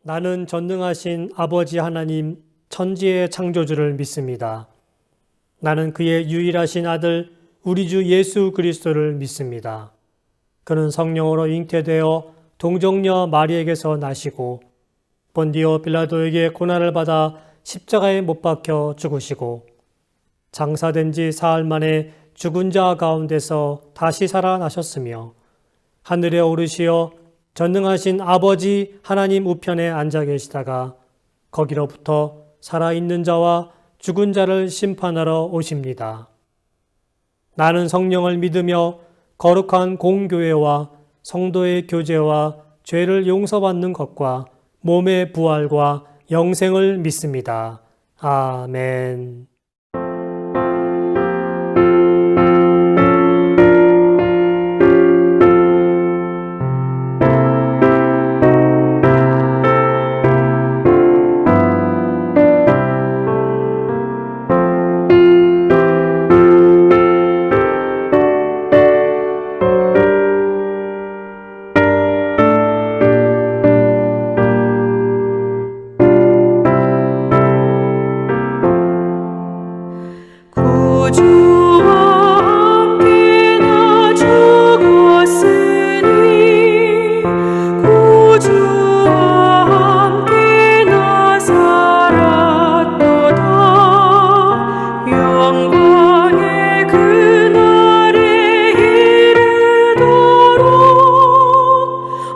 나는 전능하신 아버지 하나님 천지의 창조주를 믿습니다. 나는 그의 유일하신 아들 우리 주 예수 그리스도를 믿습니다. 그는 성령으로 잉태되어 동정녀 마리에게서 나시고 본디오 빌라도에게 고난을 받아 십자가에 못 박혀 죽으시고 장사된 지 사흘 만에 죽은 자 가운데서 다시 살아나셨으며 하늘에 오르시어 전능하신 아버지 하나님 우편에 앉아 계시다가 거기로부터 살아있는 자와 죽은 자를 심판하러 오십니다. 나는 성령을 믿으며 거룩한 공교회와 성도의 교제와 죄를 용서받는 것과 몸의 부활과 영생을 믿습니다. 아멘.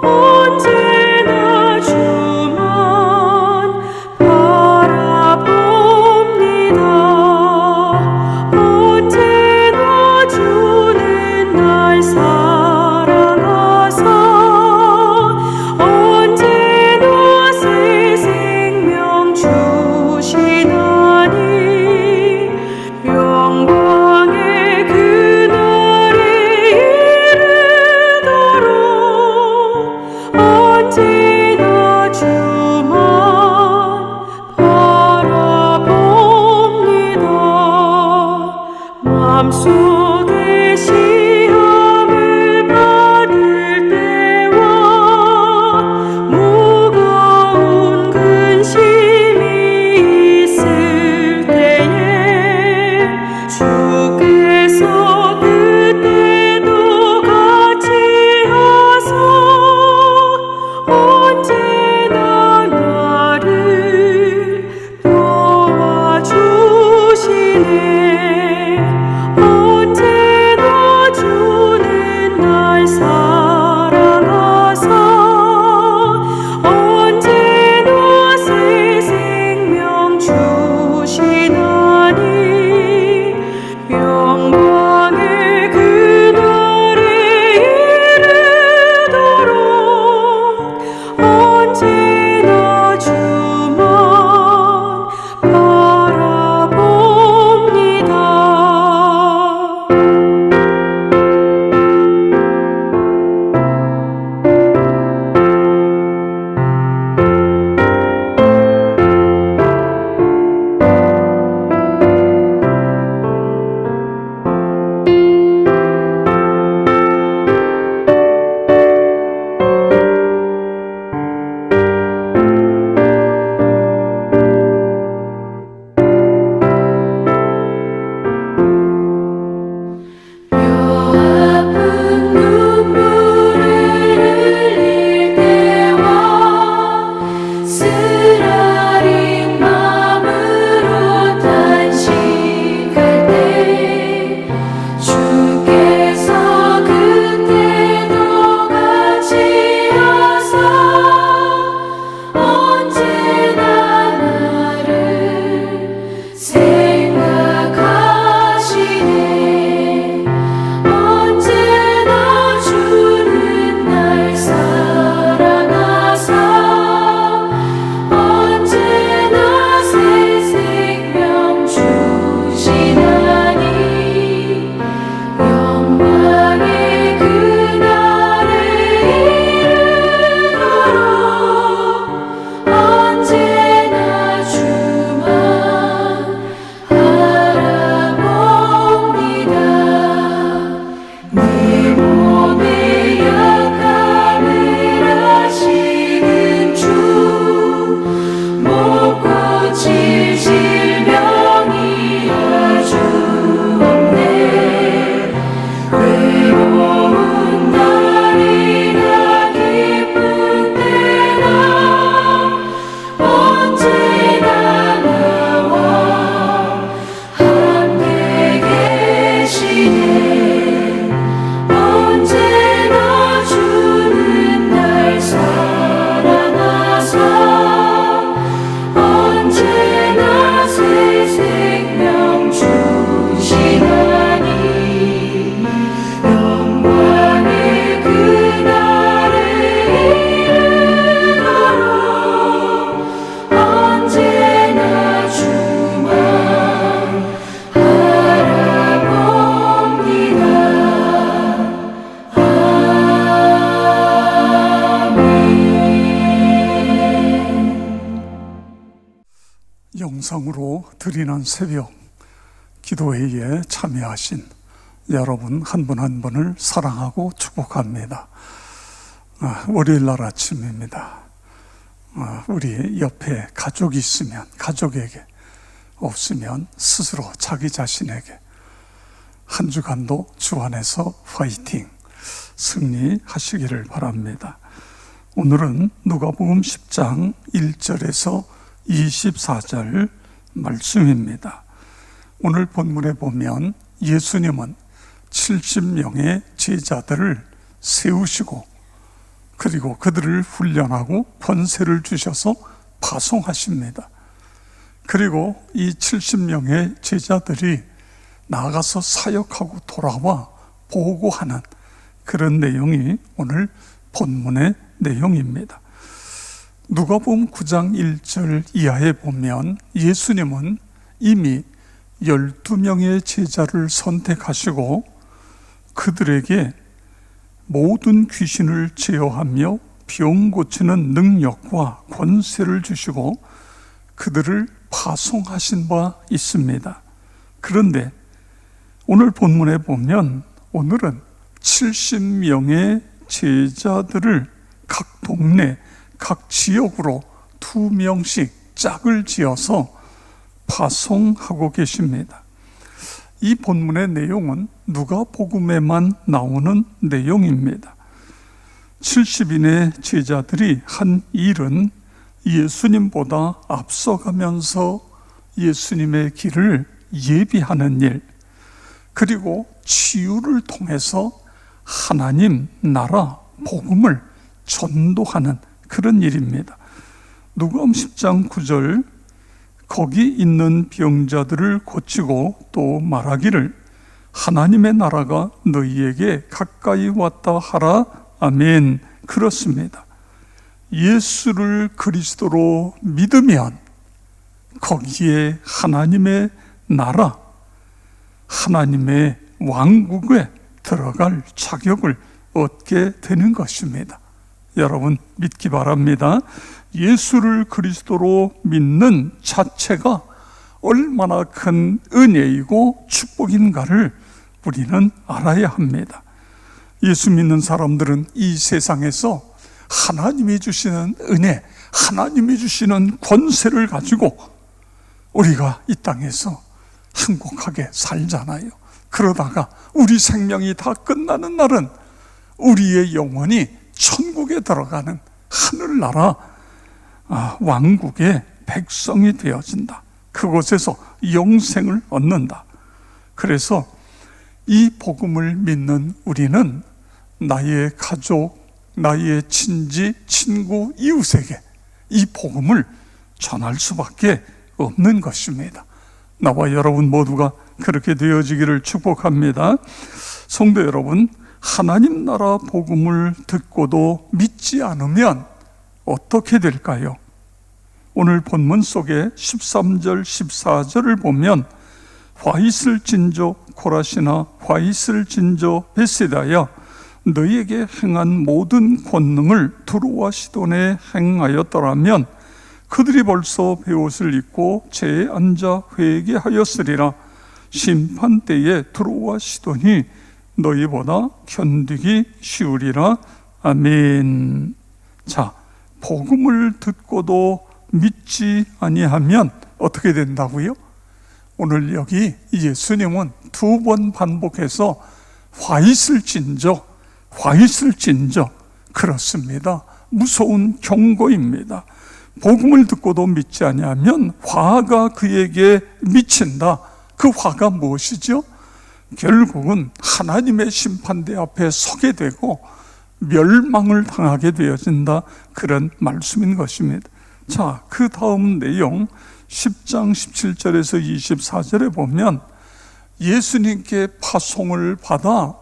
언제나 영상으로 드리는 새벽 기도회에 참여하신 여러분 한 분 한 분을 사랑하고 축복합니다. 월요일 날 아침입니다. 우리 옆에 가족이 있으면 가족에게, 없으면 스스로 자기 자신에게 한 주간도 주 안에서 파이팅, 승리하시기를 바랍니다. 오늘은 누가복음 10장 1절에서 24절 말씀입니다. 오늘 본문에 보면 예수님은 70명의 제자들을 세우시고 그리고 그들을 훈련하고 권세를 주셔서 파송하십니다. 그리고 이 70명의 제자들이 나가서 사역하고 돌아와 보고하는 그런 내용이 오늘 본문의 내용입니다. 누가복음 9장 1절 이하에 보면 예수님은 이미 12명의 제자를 선택하시고 그들에게 모든 귀신을 제어하며 병 고치는 능력과 권세를 주시고 그들을 파송하신 바 있습니다. 그런데 오늘 본문에 보면 오늘은 70명의 제자들을 각 동네, 각 지역으로 2명씩 짝을 지어서 파송하고 계십니다. 이 본문의 내용은 누가복음에만 나오는 내용입니다. 70인의 제자들이 한 일은 예수님보다 앞서가면서 예수님의 길을 예비하는 일, 그리고 치유를 통해서 하나님 나라 복음을 전도하는 그런 일입니다. 누가복음 10장 9절 거기 있는 병자들을 고치고 또 말하기를 하나님의 나라가 너희에게 가까이 왔다 하라. 아멘. 그렇습니다. 예수를 그리스도로 믿으면 거기에 하나님의 나라, 하나님의 왕국에 들어갈 자격을 얻게 되는 것입니다. 여러분 믿기 바랍니다. 예수를 그리스도로 믿는 자체가 얼마나 큰 은혜이고 축복인가를 우리는 알아야 합니다. 예수 믿는 사람들은 이 세상에서 하나님이 주시는 은혜, 하나님이 주시는 권세를 가지고 우리가 이 땅에서 행복하게 살잖아요. 그러다가 우리 생명이 다 끝나는 날은 우리의 영혼이 천국에 들어가는 하늘나라 왕국의 백성이 되어진다. 그곳에서 영생을 얻는다. 그래서 이 복음을 믿는 우리는 나의 가족, 나의 친지, 친구, 이웃에게 이 복음을 전할 수밖에 없는 것입니다. 나와 여러분 모두가 그렇게 되어지기를 축복합니다. 성도 여러분, 하나님 나라 복음을 듣고도 믿지 않으면 어떻게 될까요? 오늘 본문 속에 13절, 14절을 보면 화 있을진저 코라시나 화 있을진저 베세다야 너희에게 행한 모든 권능을 두로와 시돈에 행하였더라면 그들이 벌써 베옷을 입고 제에 앉아 회개하였으리라. 심판 때에 두로와 시돈이 너희보다 견디기 쉬우리라. 아멘. 자, 복음을 듣고도 믿지 아니하면 어떻게 된다고요? 오늘 여기 예수님은 2번 반복해서 화 있을진저, 화 있을진저. 그렇습니다. 무서운 경고입니다. 복음을 듣고도 믿지 아니하면 화가 그에게 미친다. 그 화가 무엇이죠? 결국은 하나님의 심판대 앞에 서게 되고 멸망을 당하게 되어진다. 그런 말씀인 것입니다. 자, 그 다음 내용 10장 17절에서 24절에 보면 예수님께 파송을 받아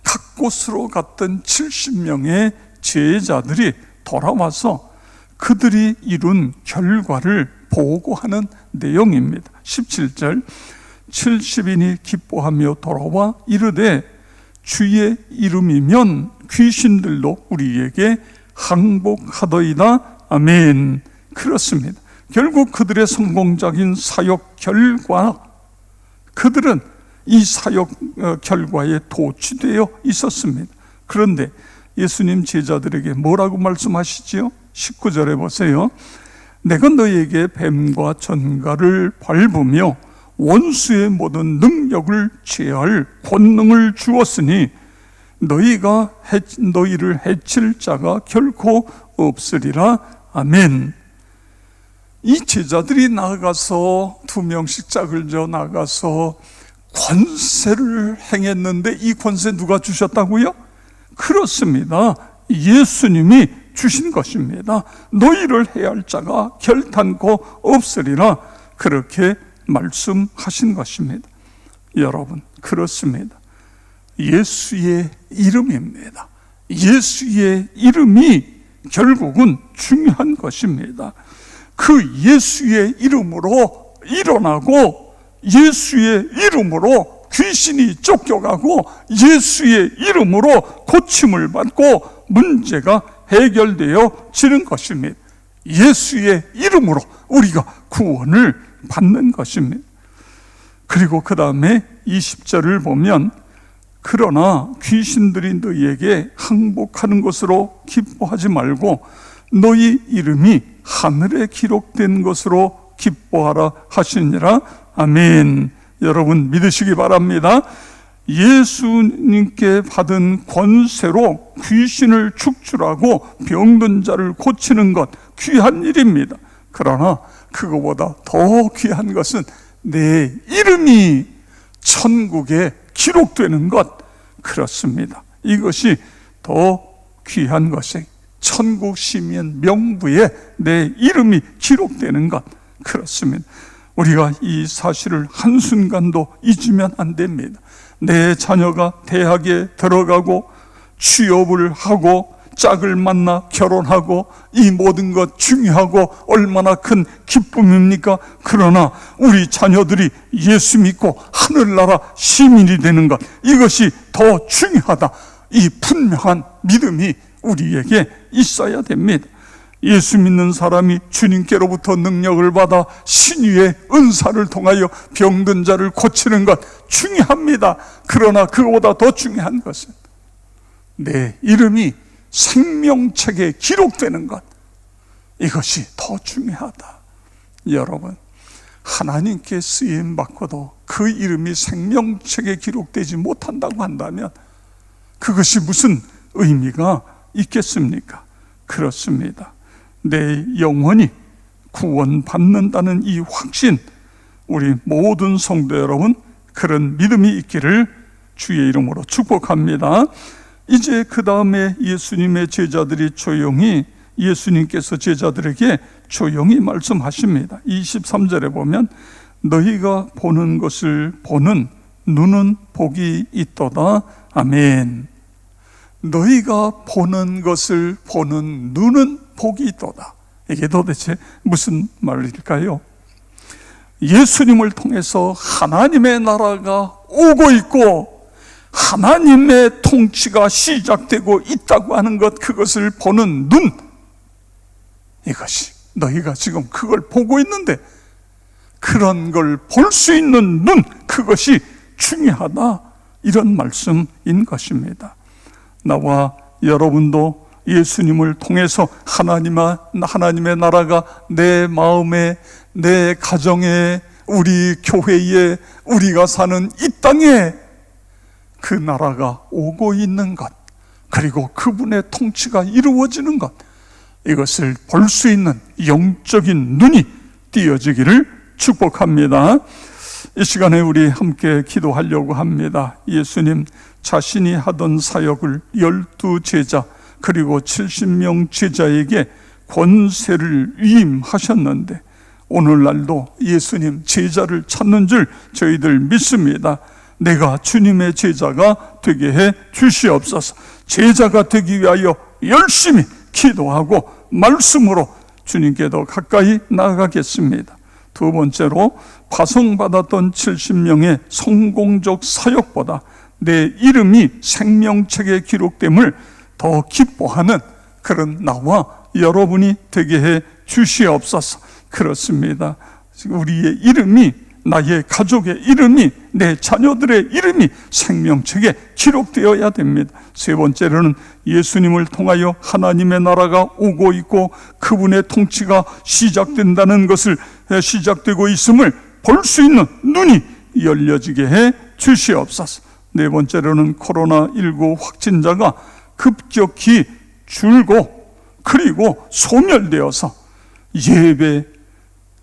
각 곳으로 갔던 70명의 제자들이 돌아와서 그들이 이룬 결과를 보고하는 내용입니다. 17절 70인이 기뻐하며 돌아와 이르되 주의 이름이면 귀신들도 우리에게 항복하더이다. 아멘. 그렇습니다. 결국 그들의 성공적인 사역 결과, 그들은 이 사역 결과에 도취되어 있었습니다. 그런데 예수님 제자들에게 뭐라고 말씀하시지요? 19절에 보세요. 내가 너희에게 뱀과 전갈을 밟으며 원수의 모든 능력을 제할 권능을 주었으니 너희를 해칠 자가 결코 없으리라. 아멘. 이 제자들이 나가서 2명씩 짝을 져 나가서 권세를 행했는데 이 권세 누가 주셨다고요? 그렇습니다. 예수님이 주신 것입니다. 너희를 해할 자가 결단코 없으리라. 그렇게 말씀하신 것입니다. 여러분, 그렇습니다. 예수의 이름입니다. 예수의 이름이 결국은 중요한 것입니다. 그 예수의 이름으로 일어나고 예수의 이름으로 귀신이 쫓겨가고 예수의 이름으로 고침을 받고 문제가 해결되어지는 것입니다. 예수의 이름으로 우리가 구원을 받는 것입니다. 그리고 그 다음에 20절을 보면 그러나 귀신들이 너희에게 항복하는 것으로 기뻐하지 말고 너희 이름이 하늘에 기록된 것으로 기뻐하라 하시니라. 아멘. 여러분 믿으시기 바랍니다. 예수님께 받은 권세로 귀신을 축출하고 병든 자를 고치는 것 귀한 일입니다. 그러나 그거보다 더 귀한 것은 내 이름이 천국에 기록되는 것, 그렇습니다. 이것이 더 귀한 것이 천국 시민 명부에 내 이름이 기록되는 것, 그렇습니다. 우리가 이 사실을 한순간도 잊으면 안 됩니다. 내 자녀가 대학에 들어가고 취업을 하고 짝을 만나 결혼하고 이 모든 것 중요하고 얼마나 큰 기쁨입니까? 그러나 우리 자녀들이 예수 믿고 하늘나라 시민이 되는 것, 이것이 더 중요하다. 이 분명한 믿음이 우리에게 있어야 됩니다. 예수 믿는 사람이 주님께로부터 능력을 받아 신유의 은사를 통하여 병든 자를 고치는 것 중요합니다. 그러나 그보다 더 중요한 것은 내 이름이 생명책에 기록되는 것, 이것이 더 중요하다. 여러분, 하나님께 쓰임 받고도 그 이름이 생명책에 기록되지 못한다고 한다면 그것이 무슨 의미가 있겠습니까? 그렇습니다. 내 영혼이 구원받는다는 이 확신, 우리 모든 성도 여러분 그런 믿음이 있기를 주의 이름으로 축복합니다. 이제 그 다음에 예수님의 제자들이 예수님께서 제자들에게 조용히 말씀하십니다. 23절에 보면 너희가 보는 것을 보는 눈은 복이 있도다. 아멘. 너희가 보는 것을 보는 눈은 복이 있도다. 이게 도대체 무슨 말일까요? 예수님을 통해서 하나님의 나라가 오고 있고 하나님의 통치가 시작되고 있다고 하는 것, 그것을 보는 눈, 이것이 너희가 지금 그걸 보고 있는데 그런 걸 볼 수 있는 눈, 그것이 중요하다. 이런 말씀인 것입니다. 나와 여러분도 예수님을 통해서 하나님의 나라가 내 마음에, 내 가정에, 우리 교회에, 우리가 사는 이 땅에 그 나라가 오고 있는 것, 그리고 그분의 통치가 이루어지는 것, 이것을 볼 수 있는 영적인 눈이 띄어지기를 축복합니다. 이 시간에 우리 함께 기도하려고 합니다. 예수님 자신이 하던 사역을 12제자 그리고 70명 제자에게 권세를 위임하셨는데 오늘날도 예수님 제자를 찾는 줄 저희들 믿습니다. 내가 주님의 제자가 되게 해 주시옵소서. 제자가 되기 위하여 열심히 기도하고 말씀으로 주님께 더 가까이 나아가겠습니다. 두 번째로 파송받았던 70명의 성공적 사역보다 내 이름이 생명책에 기록됨을 더 기뻐하는 그런 나와 여러분이 되게 해 주시옵소서. 그렇습니다. 우리의 이름이, 나의 가족의 이름이, 내 자녀들의 이름이 생명책에 기록되어야 됩니다. 세 번째로는 예수님을 통하여 하나님의 나라가 오고 있고 그분의 통치가 시작된다는 것을, 시작되고 있음을 볼 수 있는 눈이 열려지게 해 주시옵소서. 네 번째로는 코로나19 확진자가 급격히 줄고 그리고 소멸되어서 예배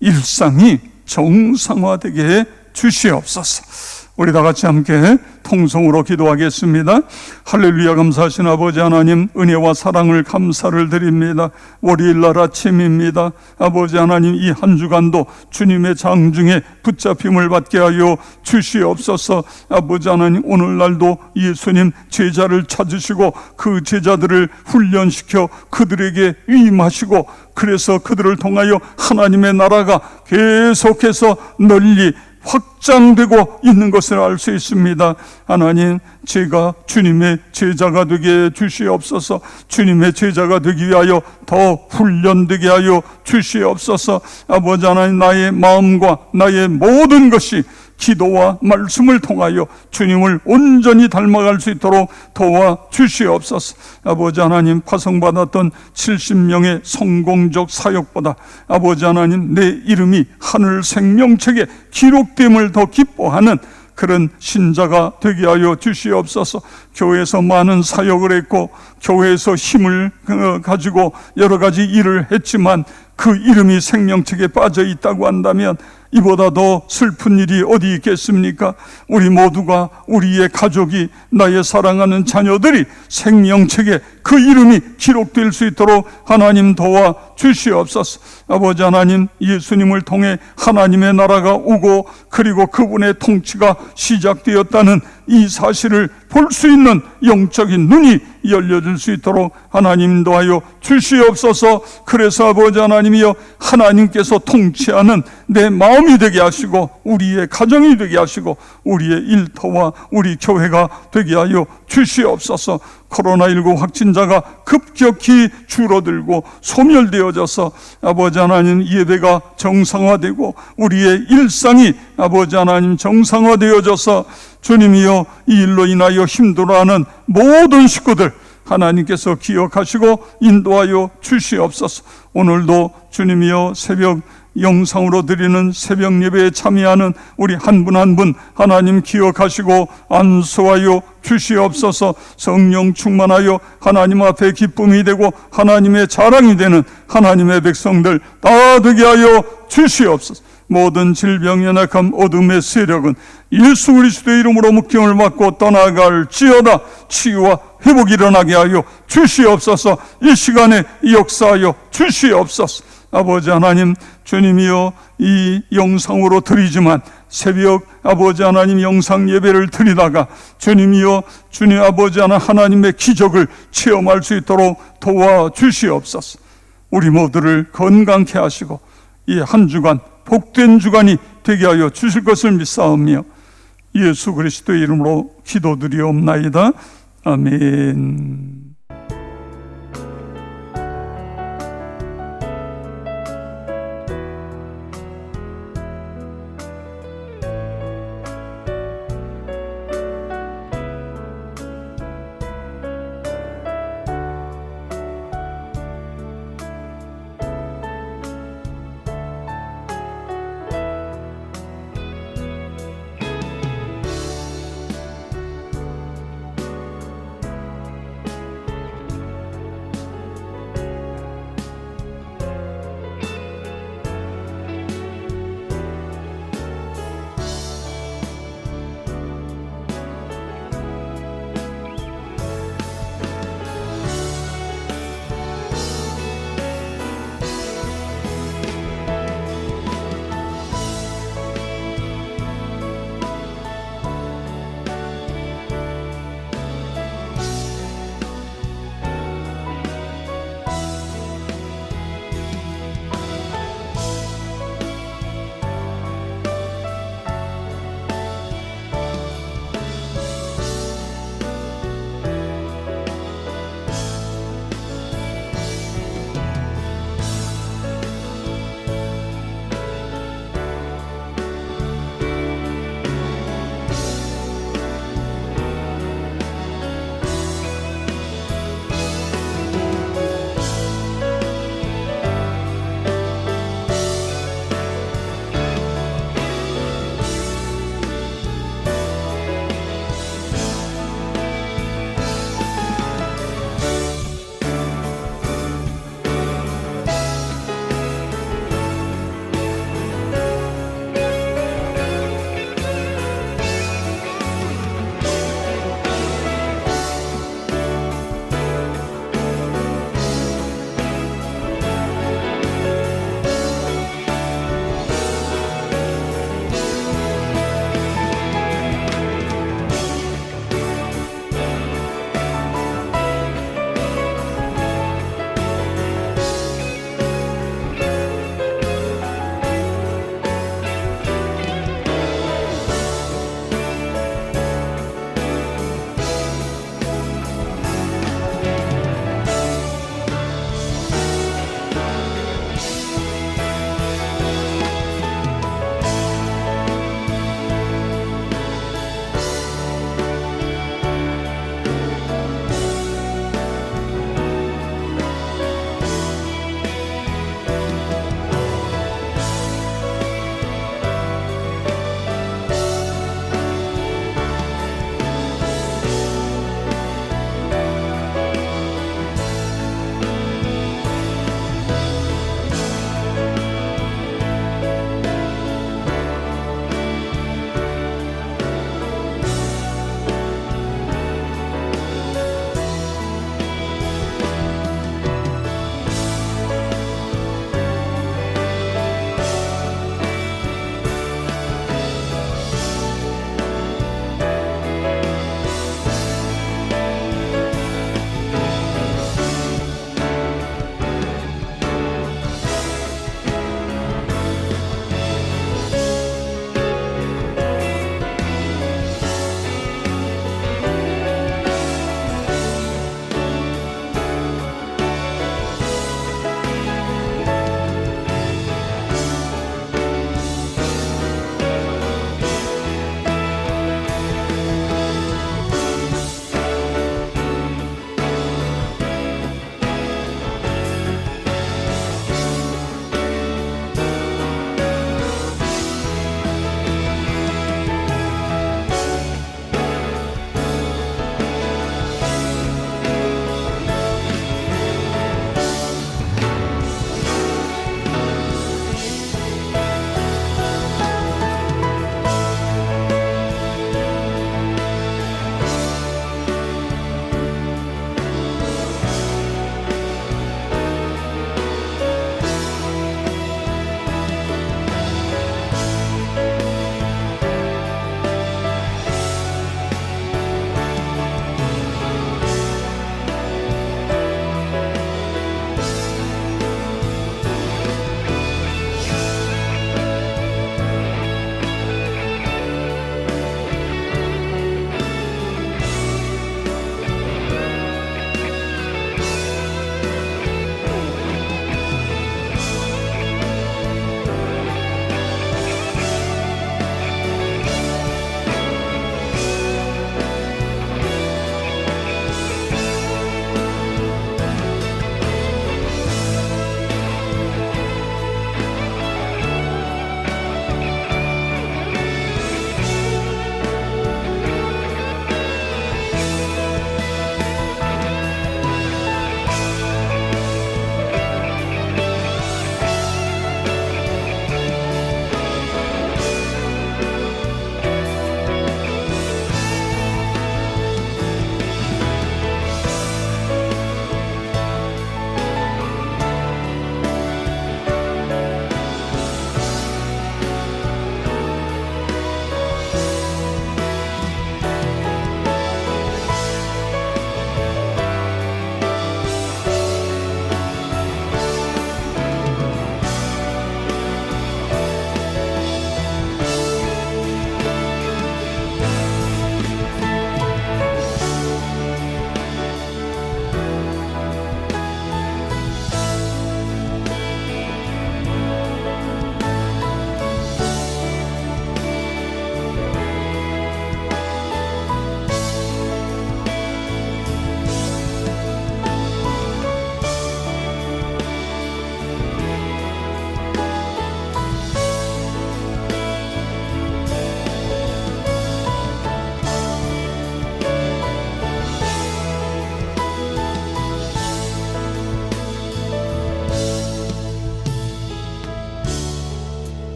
일상이 정상화되게 해 주시옵소서. 우리 다 같이 함께 통성으로 기도하겠습니다. 할렐루야. 감사하신 아버지 하나님, 은혜와 사랑을 감사를 드립니다. 월요일날 아침입니다. 아버지 하나님, 이 한 주간도 주님의 장중에 붙잡힘을 받게 하여 주시옵소서. 아버지 하나님, 오늘날도 예수님 제자를 찾으시고 그 제자들을 훈련시켜 그들에게 위임하시고, 그래서 그들을 통하여 하나님의 나라가 계속해서 널리 확장되고 있는 것을 알 수 있습니다. 하나님, 제가 주님의 제자가 되게 주시옵소서. 주님의 제자가 되기 위하여 더 훈련되게 하여 주시옵소서. 아버지 하나님, 나의 마음과 나의 모든 것이 기도와 말씀을 통하여 주님을 온전히 닮아갈 수 있도록 도와 주시옵소서. 아버지 하나님, 파송받았던 70명의 성공적 사역보다 아버지 하나님, 내 이름이 하늘 생명책에 기록됨을 더 기뻐하는 그런 신자가 되게 하여 주시옵소서. 교회에서 많은 사역을 했고 교회에서 힘을 가지고 여러 가지 일을 했지만 그 이름이 생명책에 빠져 있다고 한다면 이보다 더 슬픈 일이 어디 있겠습니까? 우리 모두가, 우리의 가족이, 나의 사랑하는 자녀들이 생명책에 그 이름이 기록될 수 있도록 하나님 도와 주시옵소서. 아버지 하나님, 예수님을 통해 하나님의 나라가 오고 그리고 그분의 통치가 시작되었다는 이 사실을 볼 수 있는 영적인 눈이 열려질 수 있도록 하나님 도하여 주시옵소서. 그래서 아버지 하나님이여, 하나님께서 통치하는 내 마음이 되게 하시고 우리의 가정이 되게 하시고 우리의 일터와 우리 교회가 되게 하여 주시옵소서. 코로나19 확진자가 급격히 줄어들고 소멸되어져서 아버지 하나님, 예배가 정상화되고 우리의 일상이 아버지 하나님 정상화되어져서 주님이여, 이 일로 인하여 힘들어하는 모든 식구들 하나님께서 기억하시고 인도하여 주시옵소서. 오늘도 주님이여, 새벽 영상으로 드리는 새벽 예배에 참여하는 우리 한 분 한 분 하나님 기억하시고 안수하여 주시옵소서. 성령 충만하여 하나님 앞에 기쁨이 되고 하나님의 자랑이 되는 하나님의 백성들 다 되게 하여 주시옵소서. 모든 질병, 연약함, 어둠의 세력은 예수 그리스도의 이름으로 묶임을 받고 떠나갈지어다. 치유와 회복이 일어나게 하여 주시옵소서. 이 시간에 역사하여 주시옵소서. 아버지 하나님, 주님이여, 이 영상으로 드리지만 새벽 아버지 하나님 영상 예배를 드리다가 주님이여, 주님 아버지 하나님의 기적을 체험할 수 있도록 도와주시옵소서. 우리 모두를 건강케 하시고 이 한 주간 복된 주간이 되게 하여 주실 것을 믿사오며 예수 그리스도의 이름으로 기도드리옵나이다. 아멘.